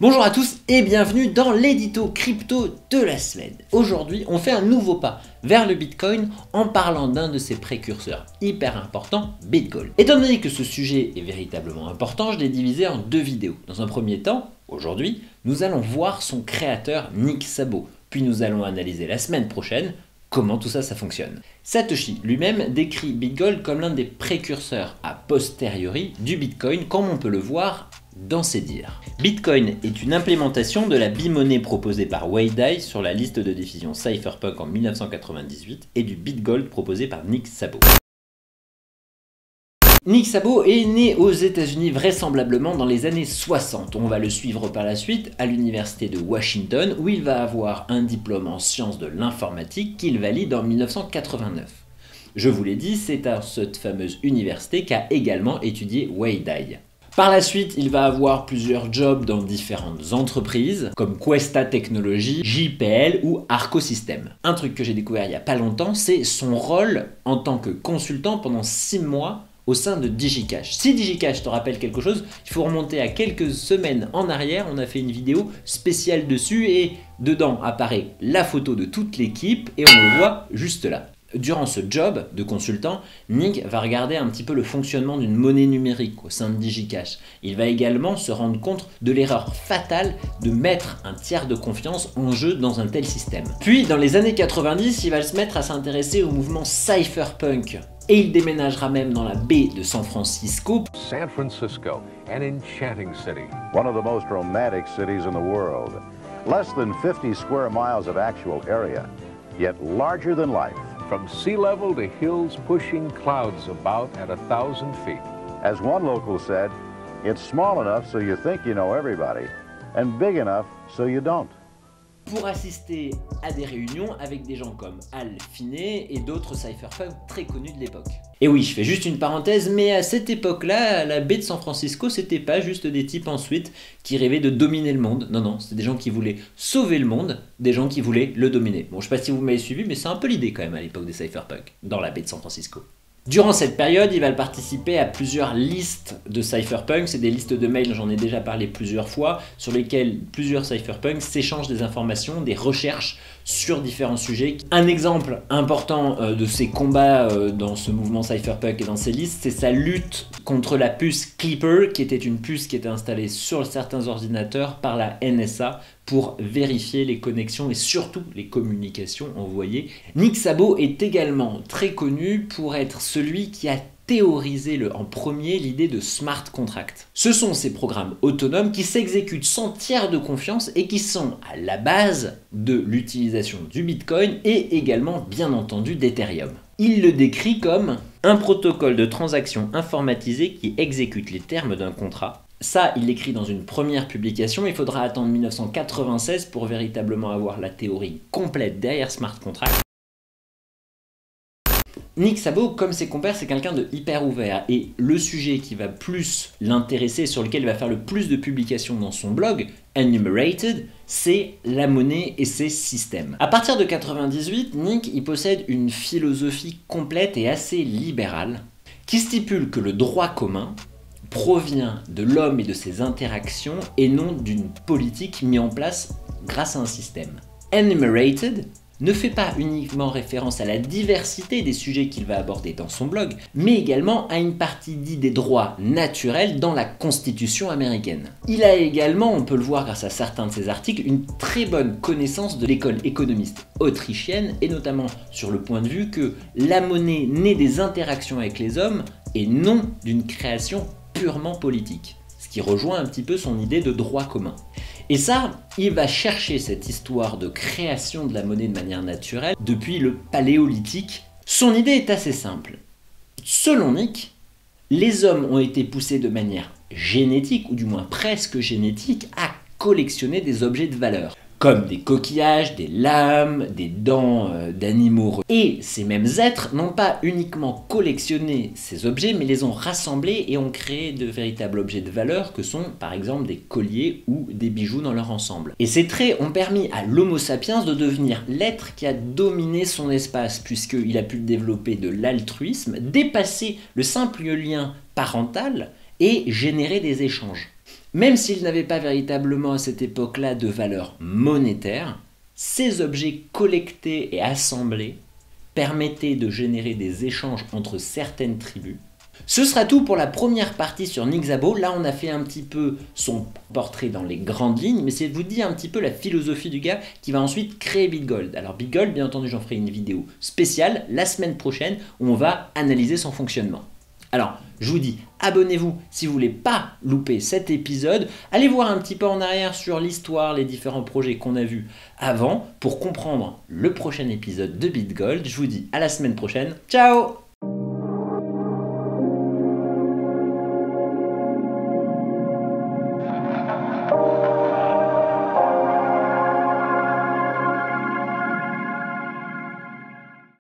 Bonjour à tous et bienvenue dans l'édito crypto de la semaine. Aujourd'hui, on fait un nouveau pas vers le Bitcoin en parlant d'un de ses précurseurs hyper importants, BitGold. Étant donné que ce sujet est véritablement important, je l'ai divisé en deux vidéos. Dans un premier temps, aujourd'hui, nous allons voir son créateur Nick Szabo, puis nous allons analyser la semaine prochaine comment tout ça fonctionne. Satoshi lui-même décrit BitGold comme l'un des précurseurs a posteriori du Bitcoin, comme on peut le voir dans ses dires. Bitcoin est une implémentation de la bimonnaie proposée par Wei Dai sur la liste de diffusion Cypherpunk en 1998 et du BitGold proposé par Nick Szabo. Nick Szabo est né aux États-Unis vraisemblablement dans les années 60. On va le suivre par la suite à l'université de Washington où il va avoir un diplôme en sciences de l'informatique qu'il valide en 1989. Je vous l'ai dit, c'est à cette fameuse université qu'a également étudié Wei Dai. Par la suite, il va avoir plusieurs jobs dans différentes entreprises, comme Questa Technologies, JPL ou Arco System. Un truc que j'ai découvert il n'y a pas longtemps, c'est son rôle en tant que consultant pendant 6 mois au sein de DigiCash. Si DigiCash te rappelle quelque chose, il faut remonter à quelques semaines en arrière, on a fait une vidéo spéciale dessus et dedans apparaît la photo de toute l'équipe et on le voit juste là. Durant ce job de consultant, Nick va regarder un petit peu le fonctionnement d'une monnaie numérique au sein de DigiCash. Il va également se rendre compte de l'erreur fatale de mettre un tiers de confiance en jeu dans un tel système. Puis, dans les années 90, il va se mettre à s'intéresser au mouvement cypherpunk. Et il déménagera même dans la baie de San Francisco. San Francisco, an enchanting city. One of the most romantic cities in the world. Less than 50 square miles of actual area, yet larger than life. From sea level to hills pushing clouds about at 1,000 feet. As one local said, it's small enough so you think you know everybody, and big enough so you don't. Pour assister à des réunions avec des gens comme Al Finney et d'autres cypherpunks très connus de l'époque. Et oui, je fais juste une parenthèse, mais à cette époque-là, la baie de San Francisco, c'était pas juste des types en suite qui rêvaient de dominer le monde. Non, c'était des gens qui voulaient sauver le monde, des gens qui voulaient le dominer. Bon, je sais pas si vous m'avez suivi, mais c'est un peu l'idée quand même à l'époque des cypherpunks, dans la baie de San Francisco. Durant cette période, il va participer à plusieurs listes de cypherpunks, c'est des listes de mails, j'en ai déjà parlé plusieurs fois, sur lesquelles plusieurs cypherpunks s'échangent des informations, des recherches sur différents sujets. Un exemple important de ses combats dans ce mouvement cypherpunk et dans ses listes, c'est sa lutte contre la puce Clipper, qui était une puce qui était installée sur certains ordinateurs par la NSA pour vérifier les connexions et surtout les communications envoyées. Nick Szabo est également très connu pour être celui qui a théorisé en premier l'idée de smart contract. Ce sont ces programmes autonomes qui s'exécutent sans tiers de confiance et qui sont à la base de l'utilisation du Bitcoin et également bien entendu d'Ethereum. Il le décrit comme un protocole de transaction informatisé qui exécute les termes d'un contrat. Ça, il l'écrit dans une première publication, il faudra attendre 1996 pour véritablement avoir la théorie complète derrière smart contract. Nick Szabo, comme ses compères, c'est quelqu'un de hyper ouvert et le sujet qui va plus l'intéresser, sur lequel il va faire le plus de publications dans son blog, Enumerated, c'est la monnaie et ses systèmes. À partir de 98, Nick il possède une philosophie complète et assez libérale qui stipule que le droit commun provient de l'homme et de ses interactions et non d'une politique mise en place grâce à un système. Enumerated ne fait pas uniquement référence à la diversité des sujets qu'il va aborder dans son blog, mais également à une partie dite des droits naturels dans la Constitution américaine. Il a également, on peut le voir grâce à certains de ses articles, une très bonne connaissance de l'école économiste autrichienne, et notamment sur le point de vue que la monnaie naît des interactions avec les hommes et non d'une création purement politique, ce qui rejoint un petit peu son idée de droit commun. Et ça, il va chercher cette histoire de création de la monnaie de manière naturelle depuis le Paléolithique. Son idée est assez simple. Selon Nick, les hommes ont été poussés de manière génétique, ou du moins presque génétique, à collectionner des objets de valeur, comme des coquillages, des lames, des dents d'animaux. Et ces mêmes êtres n'ont pas uniquement collectionné ces objets, mais les ont rassemblés et ont créé de véritables objets de valeur que sont par exemple des colliers ou des bijoux dans leur ensemble. Et ces traits ont permis à l'Homo sapiens de devenir l'être qui a dominé son espace, puisqu'il a pu développer de l'altruisme, dépasser le simple lien parental et générer des échanges. Même s'ils n'avaient pas véritablement à cette époque-là de valeur monétaire, ces objets collectés et assemblés permettaient de générer des échanges entre certaines tribus. Ce sera tout pour la première partie sur Nick Szabo. Là, on a fait un petit peu son portrait dans les grandes lignes, mais c'est de vous dire un petit peu la philosophie du gars qui va ensuite créer BitGold. Alors BitGold, bien entendu, j'en ferai une vidéo spéciale la semaine prochaine où on va analyser son fonctionnement. Alors, je vous dis, abonnez-vous si vous voulez pas louper cet épisode. Allez voir un petit peu en arrière sur l'histoire, les différents projets qu'on a vus avant pour comprendre le prochain épisode de BitGold. Je vous dis à la semaine prochaine. Ciao!